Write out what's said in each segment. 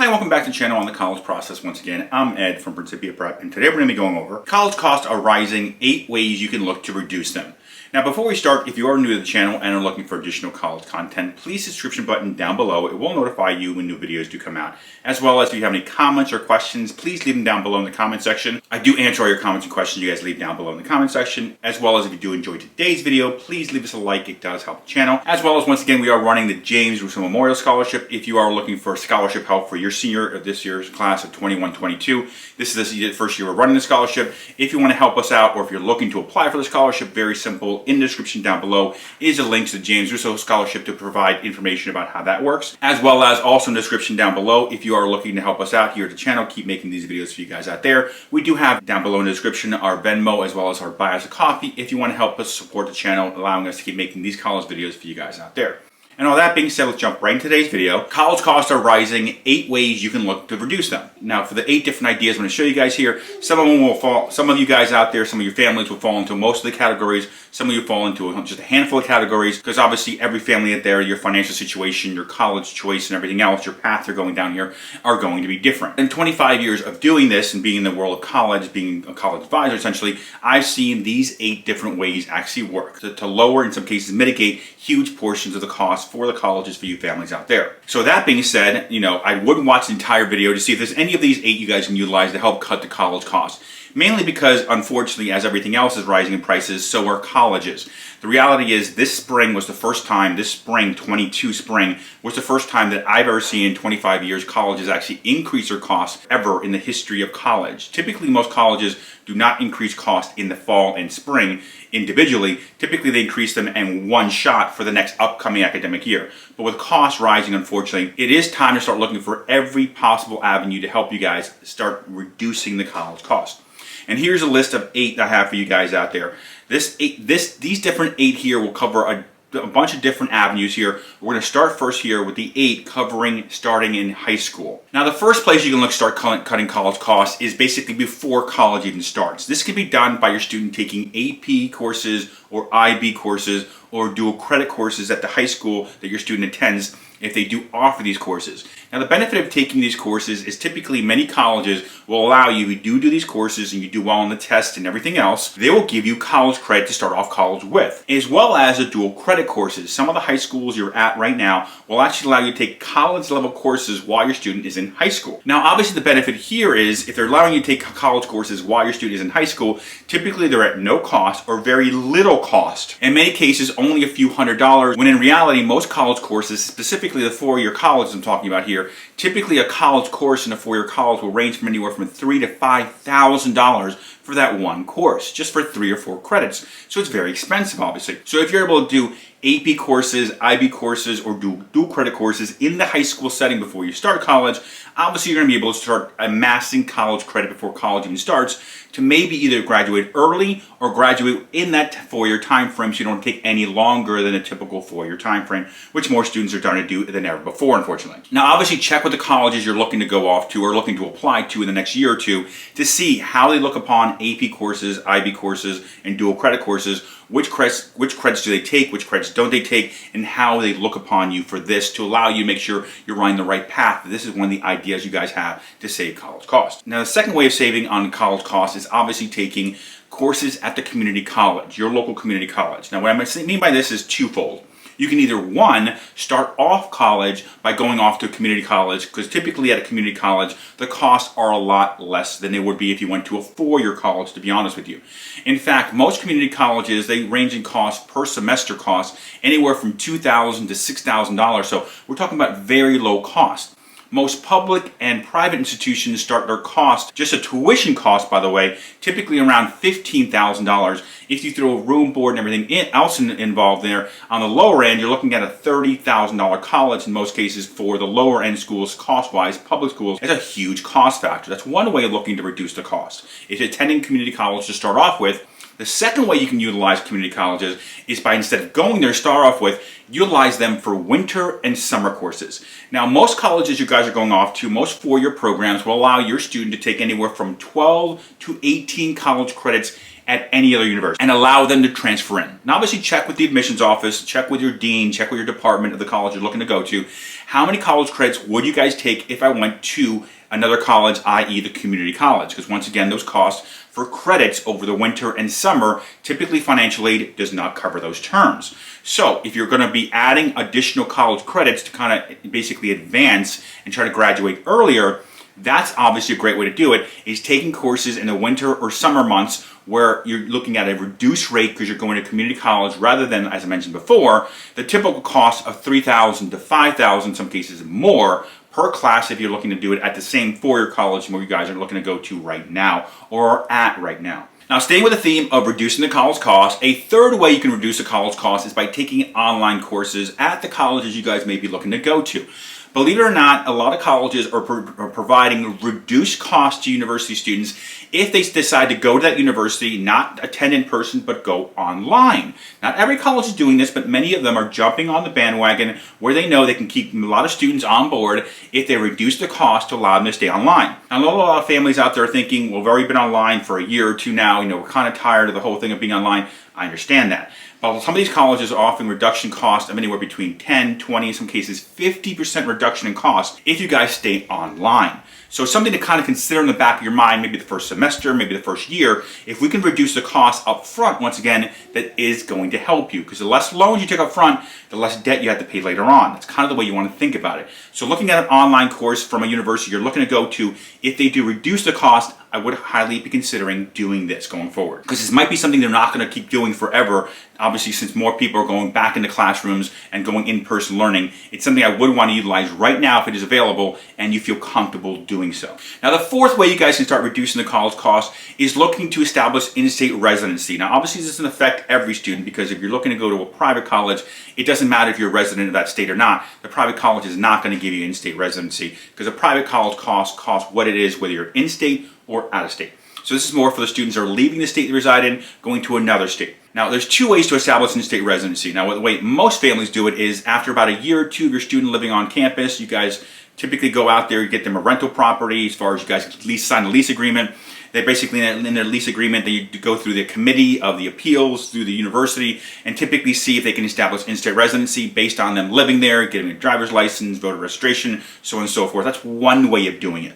Hi, welcome back to the channel on the college process. Once again, I'm Ed from Principia Prep, and today we're going to be going over college costs are rising, 8 ways you can look to reduce them. Now, before we start, if you are new to the channel and are looking for additional college content, please hit the subscription button down below. It will notify you when new videos do come out. As well as if you have any comments or questions, please leave them down below in the comment section. I do answer all your comments and questions you guys leave down below in the comment section. As well as if you do enjoy today's video, please leave us a like. It does help the channel. As well as, once again, we are running the James Russo Memorial Scholarship. If you are looking for scholarship help for your senior of this year's class of 21-22, this is the first year we're running the scholarship. If you want to help us out, or if you're looking to apply for the scholarship, very simple. In the description down below is a link to the James Russo Scholarship to provide information about how that works. As well as also in the description down below, if you are looking to help us out here at the channel, keep making these videos for you guys out there. We do have down below in the description our Venmo as well as our buy us a coffee if you want to help us support the channel, allowing us to keep making these college videos for you guys out there. And all that being said, let's jump right into today's video. College costs are rising, 8 ways you can look to reduce them. Now, for the 8 different ideas I'm going to show you guys here, some of them will fall, some of you guys out there, some of your families will fall into most of the categories. Some of you fall into just a handful of categories, because obviously every family out there, your financial situation, your college choice, and everything else, your path you're going down here are going to be different. In 25 years of doing this and being in the world of college, being a college advisor essentially, I've seen these 8 different ways actually work to lower, in some cases mitigate, huge portions of the cost for the colleges for you families out there. So that being said, I would watch the entire video to see if there's any of these 8 you guys can utilize to help cut the college costs. Mainly because, unfortunately, as everything else is rising in prices, so are colleges. The reality is this spring was the first time, this spring, 22 spring, was the first time that I've ever seen in 25 years colleges actually increase their costs ever in the history of college. Typically, most colleges do not increase costs in the fall and spring individually. Typically, they increase them in one shot for the next upcoming academic year. But with costs rising, unfortunately, it is time to start looking for every possible avenue to help you guys start reducing the college cost. And here's a list of 8 I have for you guys out there. These different 8 here will cover a bunch of different avenues here. We're going to start first here with the 8 covering starting in high school. Now, the first place you can look start cutting college costs is basically before college even starts. This can be done by your student taking AP courses or IB courses or dual credit courses at the high school that your student attends if they do offer these courses. Now, the benefit of taking these courses is typically many colleges will allow you, if you do these courses and you do well on the test and everything else, they will give you college credit to start off college with, as well as the dual credit courses. Some of the high schools you're at right now will actually allow you to take college level courses while your student is in high school. Now, obviously the benefit here is if they're allowing you to take college courses while your student is in high school, typically they're at no cost or very little cost. In many cases, only a few $100s, when in reality, most college courses, specifically the 4-year colleges I'm talking about here, typically a college course in a 4-year college will range from anywhere from $3,000 to $5,000 for that one course, just for 3 or 4 credits. So it's very expensive, obviously. So if you're able to do AP courses, IB courses, or dual credit courses in the high school setting before you start college, obviously you're going to be able to start amassing college credit before college even starts to maybe either graduate early or graduate in that 4-year time frame so you don't take any longer than a typical 4-year time frame, which more students are trying to do than ever before, unfortunately. Now, obviously check with the colleges you're looking to go off to or looking to apply to in the next year or two to see how they look upon AP courses, IB courses, and dual credit courses. Which credits do they take, which credits don't they take, and how they look upon you for this to allow you to make sure you're running the right path. This is one of the ideas you guys have to save college costs. Now, the second way of saving on college costs is obviously taking courses at the community college, your local community college. Now, what I mean by this is twofold. You can either, one, start off college by going off to a community college, because typically at a community college, the costs are a lot less than they would be if you went to a 4-year college, to be honest with you. In fact, most community colleges, they range in cost per semester cost anywhere from $2,000 to $6,000. So we're talking about very low cost. Most public and private institutions start their cost, just a tuition cost, by the way, typically around $15,000. If you throw a room, board, and everything else involved there, on the lower end, you're looking at a $30,000 college in most cases for the lower end schools, cost-wise. Public schools, it's a huge cost factor. That's one way of looking to reduce the cost. If you're attending community college to start off with, The second way you can utilize community colleges is by, instead of going there, start off with, utilize them for winter and summer courses. Now, most colleges you guys are going off to, most four-year programs will allow your student to take anywhere from 12 to 18 college credits at any other university and allow them to transfer in. Now, obviously check with the admissions office, check with your dean, check with your department of the college you're looking to go to. How many college credits would you guys take if I went to another college, i.e. the community college? Because once again, those costs for credits over the winter and summer, typically financial aid does not cover those terms. So if you're going to be adding additional college credits to kind of basically advance and try to graduate earlier, that's obviously a great way to do it, is taking courses in the winter or summer months where you're looking at a reduced rate because you're going to community college rather than, as I mentioned before, the typical cost of $3,000 to $5,000, in some cases more, per class if you're looking to do it at the same four-year college where you guys are looking to go to right now or are at right now. Now, staying with the theme of reducing the college cost, a third way you can reduce the college cost is by taking online courses at the colleges you guys may be looking to go to. Believe it or not, a lot of colleges are providing reduced costs to university students if they decide to go to that university, not attend in person, but go online. Not every college is doing this, but many of them are jumping on the bandwagon where they know they can keep a lot of students on board if they reduce the cost to allow them to stay online. Now, I know a lot of families out there are thinking, well, we've already been online for a year or two now, we're kind of tired of the whole thing of being online. I understand that. But some of these colleges are offering reduction costs of anywhere between 10, 20, in some cases 50% reduction in cost if you guys stay online. So something to kind of consider in the back of your mind, maybe the first semester, maybe the first year, if we can reduce the cost up front, once again, that is going to help you. Because the less loans you take up front, the less debt you have to pay later on. That's kind of the way you want to think about it. So looking at an online course from a university you're looking to go to, if they do reduce the cost, I would highly be considering doing this going forward. Because this might be something they're not going to keep doing forever. Obviously, since more people are going back into classrooms and going in-person learning, it's something I would want to utilize right now if it is available and you feel comfortable doing so. Now, the fourth way you guys can start reducing the college cost is looking to establish in-state residency. Now, obviously, this doesn't affect every student because if you're looking to go to a private college, it doesn't matter if you're a resident of that state or not. The private college is not going to give you in-state residency because a private college costs what it is, whether you're in-state or out of state. So this is more for the students that are leaving the state they reside in, going to another state. Now, there's two ways to establish in-state residency. Now, the way most families do it is after about a year or two of your student living on campus, you guys typically go out there, you get them a rental property as far as you guys sign a lease agreement. They basically, in their lease agreement, they go through the committee of the appeals through the university and typically see if they can establish in-state residency based on them living there, getting a driver's license, voter registration, so on and so forth. That's one way of doing it.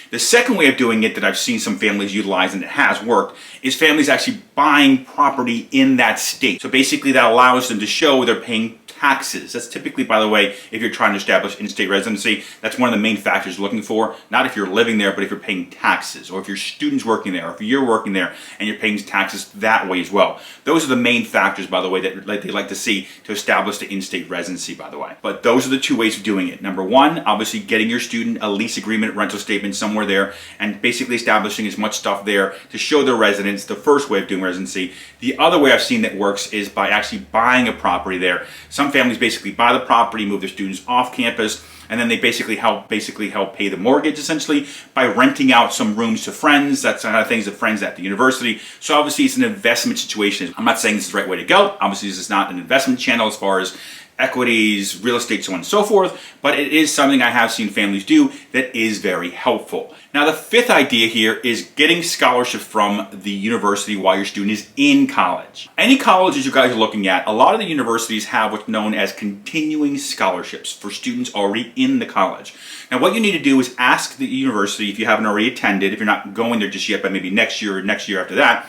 The second way of doing it that I've seen some families utilize and it has worked is families actually buying property in that state. So basically that allows them to show they're paying taxes. That's typically, by the way, if you're trying to establish in-state residency, that's one of the main factors you're looking for. Not if you're living there, but if you're paying taxes, or if your student's working there, or if you're working there and you're paying taxes that way as well. Those are the main factors, by the way, that they like to see to establish the in-state residency, by the way. But those are the two ways of doing it. Number one, obviously getting your student a lease agreement, rental statement somewhere there, and basically establishing as much stuff there to show their residence, the first way of doing residency. The other way I've seen that works is by actually buying a property there. Some families basically buy the property, move their students off campus, and then they basically help pay the mortgage essentially by renting out some rooms to friends. That's kind of things to friends at the university. So obviously it's an investment situation. I'm not saying this is the right way to go. Obviously this is not an investment channel as far as equities, real estate, so on and so forth, but it is something I have seen families do that is very helpful. Now, the fifth idea here is getting scholarships from the university while your student is in college. Any colleges you guys are looking at, a lot of the universities have what's known as continuing scholarships for students already in the college. Now, what you need to do is ask the university, if you haven't already attended, if you're not going there just yet, but maybe next year or next year after that,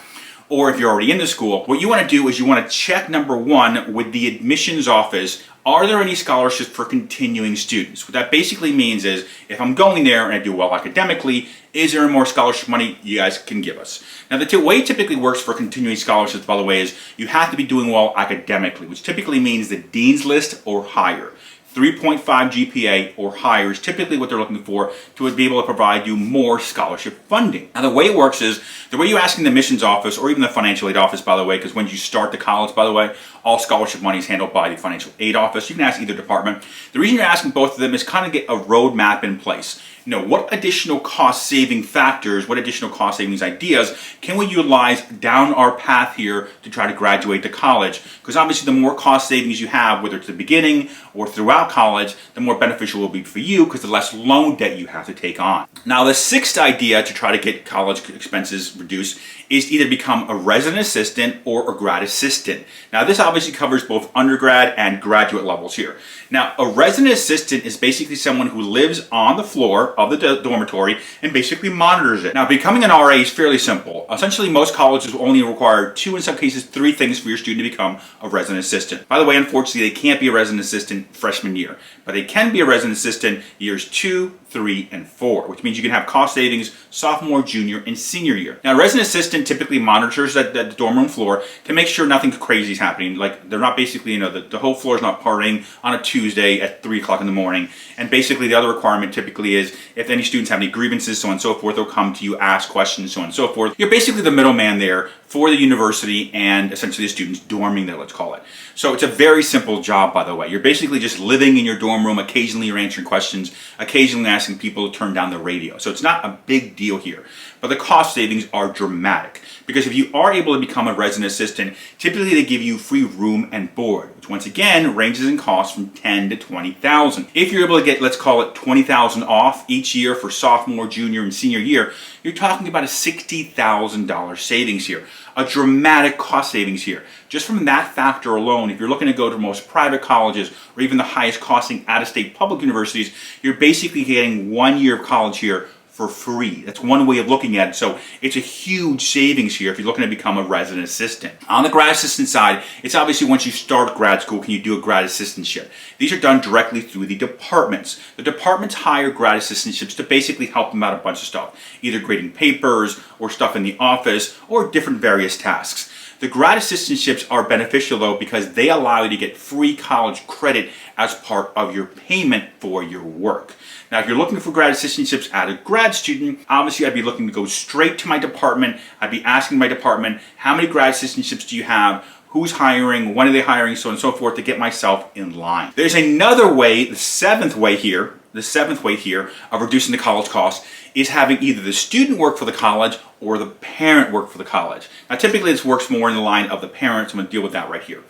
or if you're already in the school, what you want to do is you want to check, number one, with the admissions office, are there any scholarships for continuing students? What that basically means is, if I'm going there and I do well academically, is there more scholarship money you guys can give us? Now, the way it typically works for continuing scholarships, by the way, is you have to be doing well academically, which typically means the dean's list or higher. 3.5 GPA or higher is typically what they're looking for to be able to provide you more scholarship funding. Now the way it works is, the way you ask in the admissions office or even the financial aid office, by the way, because when you start the college, by the way, all scholarship money is handled by the financial aid office. You can ask either department. The reason you're asking both of them is kind of get a roadmap in place. You know, what additional cost saving factors, what additional cost savings ideas can we utilize down our path here to try to graduate to college? Because obviously the more cost savings you have, whether it's the beginning or throughout college, the more beneficial it will be for you because the less loan debt you have to take on. Now the sixth idea to try to get college expenses reduced is either become a resident assistant or a grad assistant. Now this obviously covers both undergrad and graduate levels here. Now a resident assistant is basically someone who lives on the floor of the dormitory and basically monitors it. Now becoming an RA is fairly simple. Essentially most colleges will only require 2, in some cases 3 things for your student to become a resident assistant. By the way, unfortunately they can't be a resident assistant freshman year, but they can be a resident assistant years 2, 3, and 4, which means you can have cost savings sophomore, junior, and senior year. Now a resident assistant typically monitors the dorm room floor to make sure nothing crazy is happening. Like they're not basically, you know, the whole floor is not partying on a Tuesday at 3 o'clock in the morning. And basically the other requirement typically is if any students have any grievances, so on and so forth, they'll come to you, ask questions, so on and so forth. You're basically the middleman there for the university and essentially the students dorming there, let's call it. So it's a very simple job, by the way. You're basically just living in your dorm room. Occasionally you're answering questions, occasionally asking people to turn down the radio. So it's not a big deal here, but the cost savings are dramatic. Because if you are able to become a resident assistant, typically they give you free room and board, which once again ranges in cost from $10,000 to $20,000. If you're able to get, let's call it $20,000 off each year for sophomore, junior, and senior year, you're talking about a $60,000 savings here. A dramatic cost savings here. Just from that factor alone, if you're looking to go to most private colleges or even the highest costing out-of-state public universities, you're basically getting 1 year of college here for free. That's one way of looking at it. So it's a huge savings here if you're looking to become a resident assistant. On the grad assistant side, it's obviously once you start grad school, can you do a grad assistantship? These are done directly through the departments. The departments hire grad assistantships to basically help them out a bunch of stuff, either grading papers or stuff in the office or different various tasks. The grad assistantships are beneficial though because they allow you to get free college credit as part of your payment for your work. Now, if you're looking for grad assistantships as a grad student, obviously I'd be looking to go straight to my department. I'd be asking my department, how many grad assistantships do you have? Who's hiring? When are they hiring? So on and so forth to get myself in line. There's another way, the seventh way here of reducing the college cost is having either the student work for the college or the parent work for the college. Now, typically this works more in the line of the parents. I'm going to deal with that right here.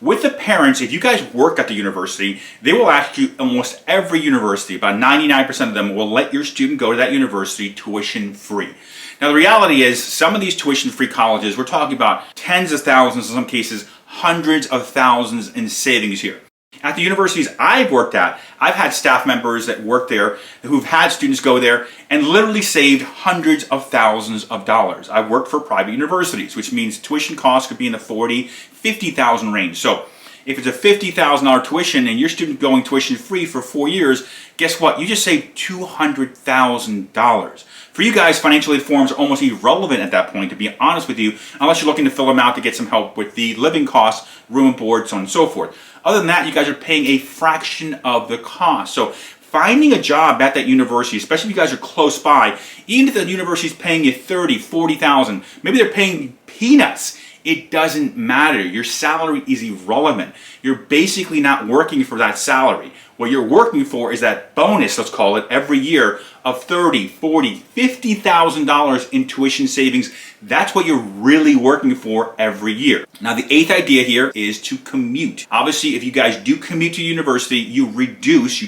With the parents, if you guys work at the university, they will ask you, almost every university, about 99% of them will let your student go to that university tuition free. Now the reality is some of these tuition free colleges, we're talking about tens of thousands, in some cases hundreds of thousands in savings here. At the universities I've worked at, I've had staff members that work there who've had students go there and literally saved hundreds of thousands of dollars. I've worked for private universities, which means tuition costs could be in the $40,000, $50,000 range. So if it's a $50,000 tuition and your student going tuition free for 4 years, guess what? You just saved $200,000. For you guys, financial aid forms are almost irrelevant at that point, to be honest with you, unless you're looking to fill them out to get some help with the living costs, room and board, so on and so forth. Other than that, you guys are paying a fraction of the cost. So finding a job at that university, especially if you guys are close by, even if the university is paying you $30,000, $40,000, maybe they're paying peanuts. It doesn't matter. Your salary is irrelevant. You're basically not working for that salary. What you're working for is that bonus, let's call it, every year of $30,000, $40,000, $50,000 in tuition savings. That's what you're really working for every year. Now, the eighth idea here is to commute. Obviously, if you guys do commute to university, you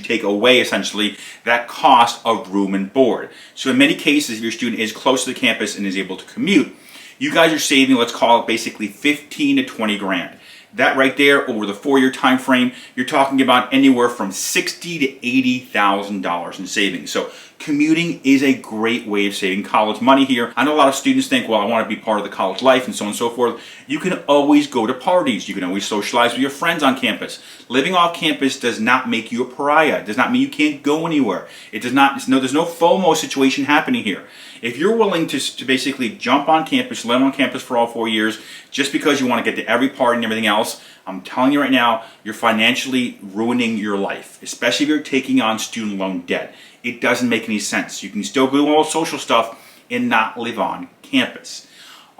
take away essentially that cost of room and board. So in many cases, if your student is close to the campus and is able to commute, you guys are saving, let's call it basically 15 to 20 grand. That right there, over the 4-year time frame, you're talking about anywhere from $60,000 to $80,000 in savings. So commuting is a great way of saving college money here. I know a lot of students think, well, I want to be part of the college life and so on and so forth. You can always go to parties. You can always socialize with your friends on campus. Living off campus does not make you a pariah. It does not mean you can't go anywhere. There's no FOMO situation happening here. If you're willing to basically jump on campus, live on campus for all 4 years, just because you want to get to every party and everything else, else, I'm telling you right now, you're financially ruining your life, especially if you're taking on student loan debt. It doesn't make any sense. You can still do all social stuff and not live on campus.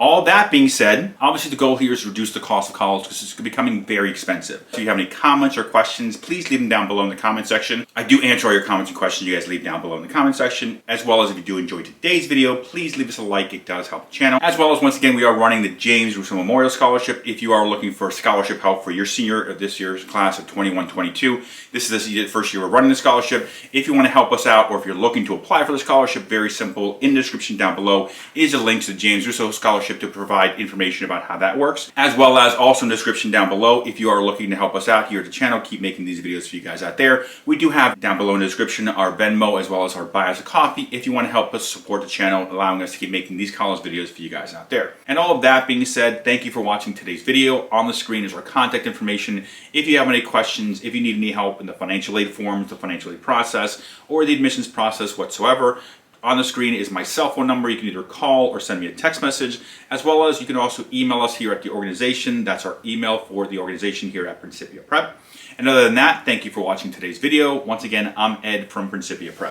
All that being said, obviously the goal here is to reduce the cost of college because it's becoming very expensive. So if you have any comments or questions, please leave them down below in the comment section. I do answer all your comments and questions you guys leave down below in the comment section, as well as if you do enjoy today's video, please leave us a like. It does help the channel. As well as, once again, we are running the James Russo Memorial Scholarship. If you are looking for scholarship help for your senior of this year's class of 21-22, this is the first year we're running the scholarship. If you want to help us out, or if you're looking to apply for the scholarship, very simple. In the description down below is a link to the James Russo Scholarship to provide information about how that works, as well as also in the description down below if you are looking to help us out here at the channel, keep making these videos for you guys out there. We do have down below in the description our Venmo as well as our buy us a coffee if you want to help us support the channel, allowing us to keep making these college videos for you guys out there. And all of that being said, thank you for watching today's video. On the screen is our contact information. If you have any questions, if you need any help in the financial aid forms, the financial aid process, or the admissions process whatsoever, on the screen is my cell phone number. You can either call or send me a text message, as well as you can also email us here at the organization. That's our email for the organization here at Principia Prep. And other than that, thank you for watching today's video. Once again, I'm Ed from Principia Prep.